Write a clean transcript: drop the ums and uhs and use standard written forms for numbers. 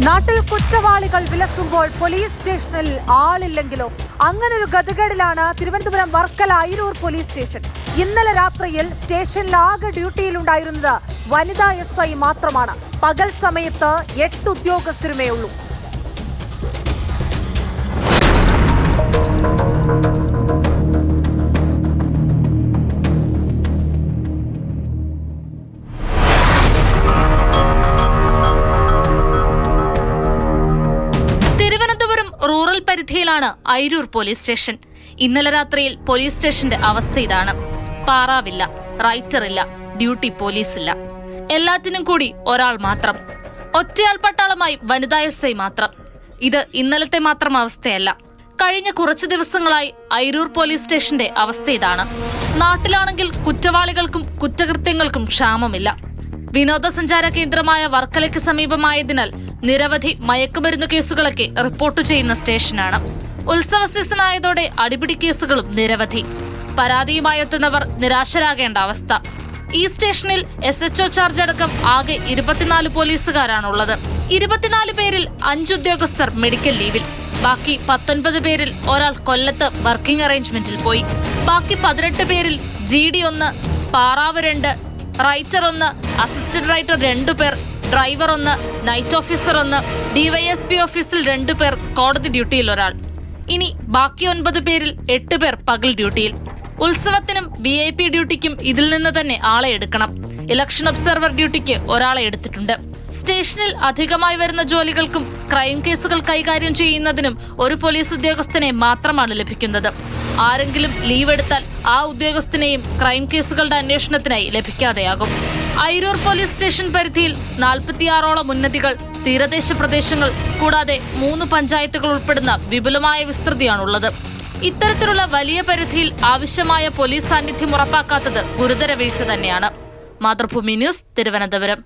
നാട്ടിൽ കുറ്റവാളികൾ വിലസുമ്പോൾ പോലീസ് സ്റ്റേഷനിൽ ആളില്ലെങ്കിലോ? അങ്ങനൊരു ഗതികേടിലാണ് തിരുവനന്തപുരം വർക്കല അയിരൂർ പോലീസ് സ്റ്റേഷൻ. ഇന്നലെ രാത്രിയിൽ സ്റ്റേഷനിൽ ആകെ ഡ്യൂട്ടിയിലുണ്ടായിരുന്നത് വനിതാ SI മാത്രമാണ്. പകൽ സമയത്ത് 8 ഉദ്യോഗസ്ഥരുമേ ഉള്ളൂ. റൂറൽ പരിധിയിലാണ് അയിരൂർ പോലീസ് സ്റ്റേഷൻ. ഇന്നലെ രാത്രിയിൽ പോലീസ് സ്റ്റേഷന്റെ അവസ്ഥ ഇതാണ്. പാറാവില്ല, റൈറ്ററില്ല, ഡ്യൂട്ടി പോലീസില്ല. എല്ലാറ്റിനും കൂടി ഒരാൾ മാത്രം. ഒറ്റയാൾ പട്ടാളമായി വനിതാ SI മാത്രം. ഇത് ഇന്നലത്തെ മാത്രം അവസ്ഥയല്ല. കഴിഞ്ഞ കുറച്ചു ദിവസങ്ങളായി അയിരൂർ പോലീസ് സ്റ്റേഷന്റെ അവസ്ഥ ഇതാണ്. നാട്ടിലാണെങ്കിൽ കുറ്റവാളികൾക്കും കുറ്റകൃത്യങ്ങൾക്കും ക്ഷാമമില്ല. വിനോദസഞ്ചാര കേന്ദ്രമായ വർക്കലയ്ക്ക് സമീപമായതിനാൽ നിരവധി മയക്കുമരുന്ന് കേസുകളൊക്കെ റിപ്പോർട്ട് ചെയ്യുന്ന സ്റ്റേഷനാണ്. ഉത്സവ സീസണായതോടെ അടിപിടി കേസുകളും നിരവധി. പരാതിയുമായി എത്തുന്നവർ നിരാശരാകേണ്ട അവസ്ഥ. ഈ സ്റ്റേഷനിൽ SHO ചാർജ് അടക്കം ആകെ 24 പോലീസുകാരാണുള്ളത്. 24 പേരിൽ 5 ഉദ്യോഗസ്ഥർ മെഡിക്കൽ ലീവിൽ. ബാക്കി 19 പേരിൽ ഒരാൾ കൊല്ലത്ത് വർക്കിംഗ് അറേഞ്ച്മെന്റിൽ പോയി. ബാക്കി 18 പേരിൽ GD 1, പാറാവ് 2, റൈറ്റർ 1, അസിസ്റ്റന്റ് റൈറ്റർ 2 പേർ, ഡ്രൈവർ 1, നൈറ്റ് ഓഫീസർ 1, DYSP ഓഫീസിൽ 2 പേർ, കോടതി ഡ്യൂട്ടിയിൽ ഒരാൾ. ഇനി ബാക്കി 9 പേരിൽ 8 പേർ പകൽ ഡ്യൂട്ടിയിൽ. ഉത്സവത്തിനും VIP ഡ്യൂട്ടിക്കും ഇതിൽ നിന്ന് തന്നെ ആളെ എടുക്കണം. ഇലക്ഷൻ ഒബ്സർവർ ഡ്യൂട്ടിക്ക് ഒരാളെ എടുത്തിട്ടുണ്ട്. സ്റ്റേഷനിൽ അധികമായി വരുന്ന ജോലികൾക്കും ക്രൈം കേസുകൾ കൈകാര്യം ചെയ്യുന്നതിനും ഒരു പോലീസ് ഉദ്യോഗസ്ഥനെ മാത്രമാണ് ലഭിക്കുന്നത്. ആരെങ്കിലും ലീവ് എടുത്താൽ ആ ഉദ്യോഗസ്ഥനെയും ക്രൈം കേസുകളുടെ അന്വേഷണത്തിനായി ലഭിക്കാതെയാകും. അയിരൂർ പോലീസ് സ്റ്റേഷൻ പരിധിയിൽ 46ഓളം ഉന്നതികൾ, തീരദേശ പ്രദേശങ്ങൾ കൂടാതെ 3 പഞ്ചായത്തുകൾ ഉൾപ്പെടുന്ന വിപുലമായ വിസ്തൃതിയാണുള്ളത്. ഇത്തരത്തിലുള്ള വലിയ പരിധിയിൽ ആവശ്യമായ പോലീസ് സാന്നിധ്യം ഉറപ്പാക്കാത്തത് ഗുരുതര വീഴ്ച തന്നെയാണ്. മാതൃഭൂമി ന്യൂസ്, തിരുവനന്തപുരം.